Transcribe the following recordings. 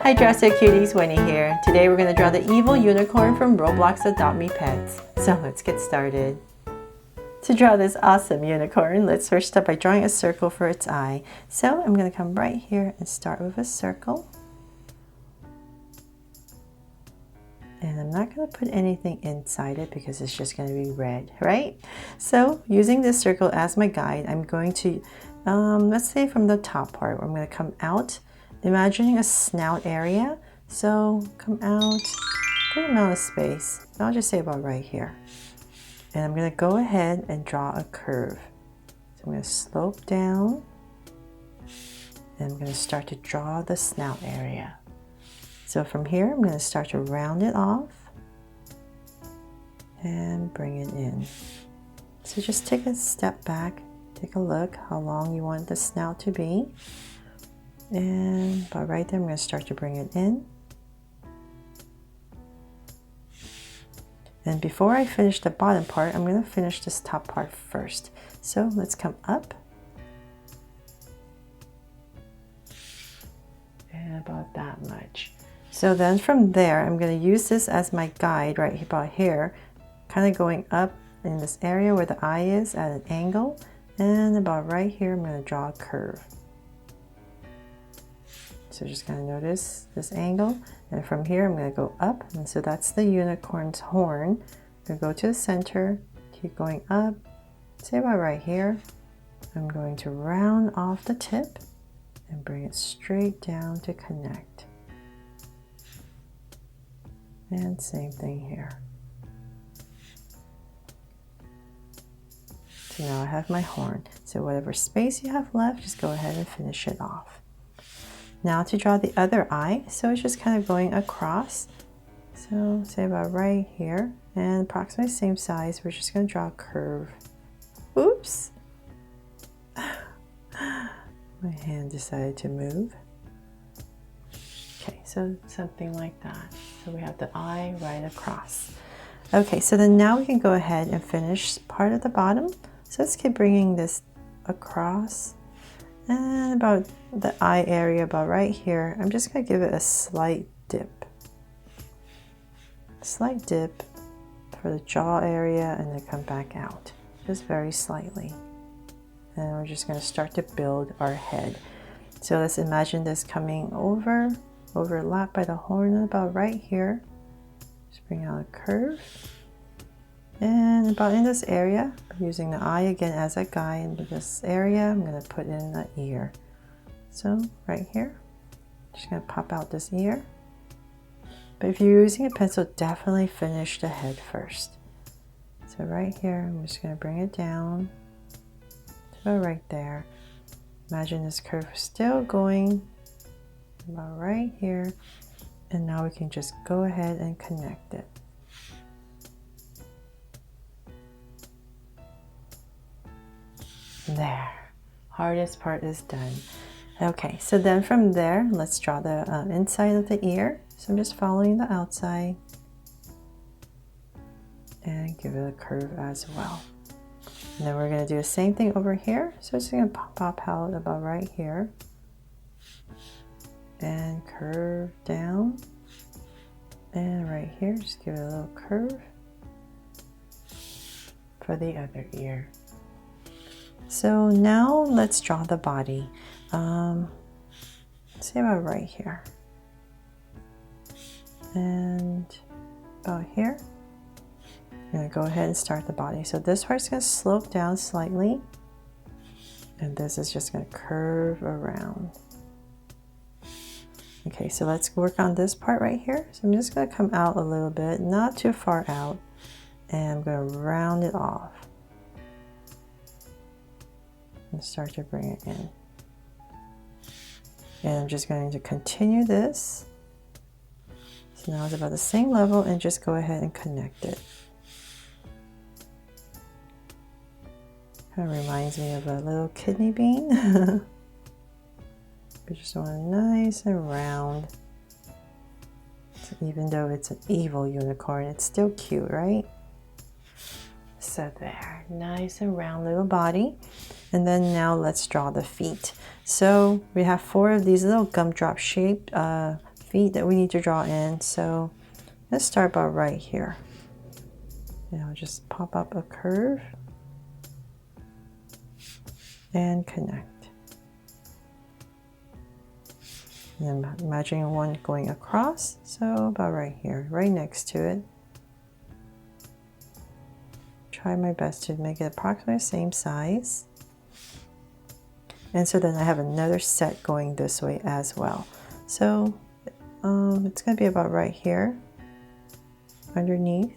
Hi Dresser Cuties, Winnie here. Today we're going to draw the evil unicorn from Roblox Adopt Me Pets. So let's get started. To draw this awesome unicorn, let's first start by drawing a circle for its eye. So I'm going to come right here and start with a circle. And I'm not going to put anything inside it because it's just going to be red, right? So using this circle as my guide, I'm going to, let's say from the top part, I'm going to come out, imagining a snout area. So come out, good amount of space. I'll just say about right here. And I'm going to go ahead and draw a curve. So I'm going to slope down, and I'm going to start to draw the snout area. So from here, I'm going to start to round it off and bring it in. So just take a step back, take a look how long you want the snout to be. And about right there, I'm going to start to bring it in. And before I finish the bottom part, I'm going to finish this top part first. So let's come up. And about that much. So then from there, I'm going to use this as my guide right about here, kind of going up in this area where the eye is at an angle. And about right here, I'm going to draw a curve. So just going to notice this angle. And from here, I'm going to go up. And so that's the unicorn's horn. I'm going to go to the center, keep going up, say about right here. I'm going to round off the tip and bring it straight down to connect. And same thing here. So now I have my horn. So whatever space you have left, just go ahead and finish it off. Now to draw the other eye, so it's just kind of going across. So say about right here, and approximately same size, we're just going to draw a curve. Oops! My hand decided to move. Okay, so something like that. So we have the eye right across. Okay, so then now we can go ahead and finish part of the bottom. So let's keep bringing this across. And about the eye area, about right here, I'm just going to give it a slight dip. Slight dip for the jaw area and then come back out. Just very slightly. And we're just going to start to build our head. So let's imagine this coming over, overlapped by the horn about right here. Just bring out a curve. And about in this area, using the eye again as a guide in this area, I'm going to put in the ear. So right here, just going to pop out this ear. But if you're using a pencil, definitely finish the head first. So right here, I'm just going to bring it down to about right there. Imagine this curve still going about right here. And now we can just go ahead and connect it. There, hardest part is done. Okay, so then from there, let's draw the inside of the ear. So I'm just following the outside and give it a curve as well. And then we're going to do the same thing over here. So it's going to pop out about right here and curve down. And right here, just give it a little curve for the other ear. So now let's draw the body. Say about right here. And about here. I'm going to go ahead and start the body. So this part's going to slope down slightly. And this is just going to curve around. Okay, so let's work on this part right here. So I'm just going to come out a little bit, not too far out. And I'm going to round it off. And start to bring it in. And I'm just going to continue this. So now it's about the same level and just go ahead and connect it. Kind of reminds me of a little kidney bean. We just want it nice and round. So even though it's an evil unicorn, it's still cute, right? So there, nice and round little body. And then now let's draw the feet. So we have 4 of these little gumdrop shaped feet that we need to draw in. So let's start about right here. And I'll just pop up a curve and connect. And I'm imagining one going across, so about right here, right next to it. Try my best to make it approximately the same size. And so then I have another set going this way as well. So it's going to be about right here, underneath,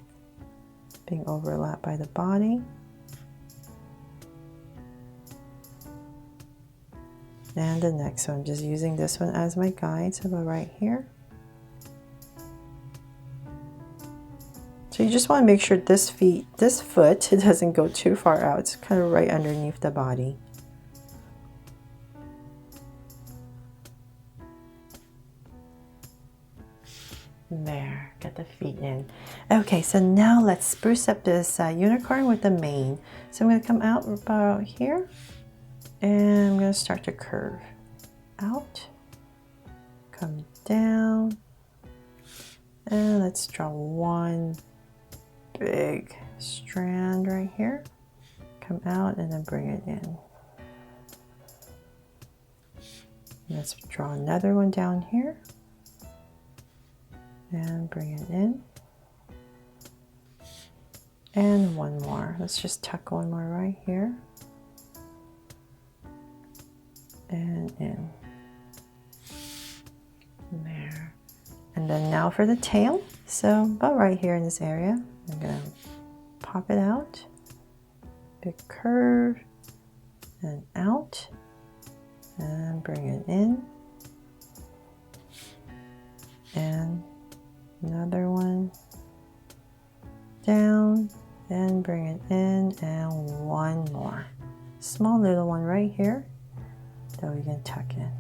being overlapped by the body. And the next one, just using this one as my guide, so about right here. So you just want to make sure this foot, it doesn't go too far out. It's kind of right underneath the body. There, get the feet in. Okay, so now let's spruce up this unicorn with the mane. So I'm going to come out about here, and I'm going to start to curve out, come down, and let's draw one big strand right here, come out and then bring it in. Let's draw another one down here and bring it in, and one more. Let's just tuck one more right here and in there. And then now for the tail, so about right here in this area, I'm going to pop it out, big curve, and out, and bring it in, and another one down, and bring it in, and one more. Small little one right here that we can tuck in.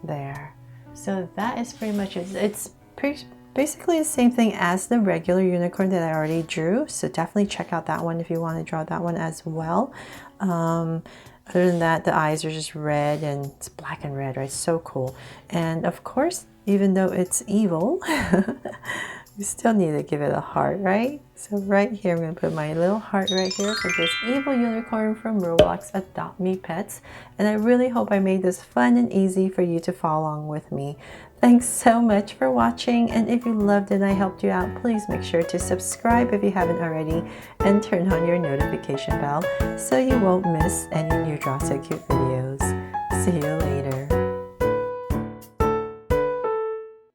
There. So that is pretty much it. It's basically the same thing as the regular unicorn that I already drew. So definitely check out that one if you want to draw that one as well. Other than that, the eyes are just red, and it's black and red, right? So cool. And of course, even though it's evil, we still need to give it a heart, right? So right here, I'm going to put my little heart right here for this evil unicorn from Roblox, Adopt Me Pets. And I really hope I made this fun and easy for you to follow along with me. Thanks so much for watching, and if you loved it and I helped you out, please make sure to subscribe if you haven't already, and turn on your notification bell so you won't miss any new Draw So Cute videos. See you later.